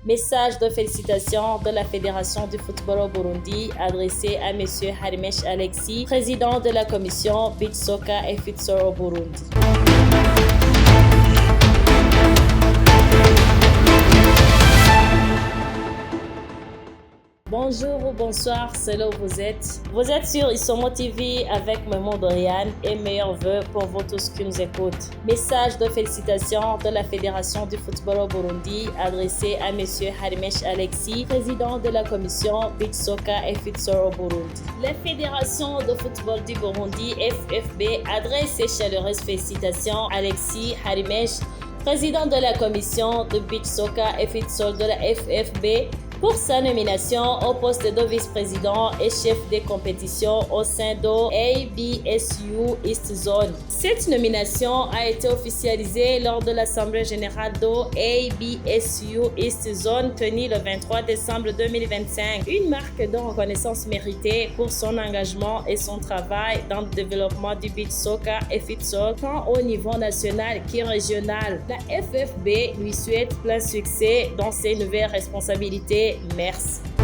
Message de félicitations de la Fédération du football au Burundi adressé à M. Harimesh Alexis, président de la commission Beach Soccer et Futsal au Burundi. Bonjour ou bonsoir, c'est là où vous êtes. Vous êtes sur Isomo TV avec Maman Dorian et meilleurs vœux pour vous tous qui nous écoutent. Message de félicitations de la Fédération du football au Burundi adressé à M. Harimesh Alexis, président de la commission Beach Soccer et Futsal au Burundi. La Fédération de football du Burundi, FFB, adresse ses chaleureuses félicitations à Alexis Harimesh, président de la commission de Beach Soccer et Futsal de la FFB, pour sa nomination au poste de vice-président et chef des compétitions au sein de ABSU East Zone. Cette nomination a été officialisée lors de l'Assemblée générale de ABSU East Zone tenue le 23 décembre 2025. Une marque de reconnaissance méritée pour son engagement et son travail dans le développement du beach soccer et futsal tant au niveau national qu'au régional. La FFB lui souhaite plein succès dans ses nouvelles responsabilités. Merci.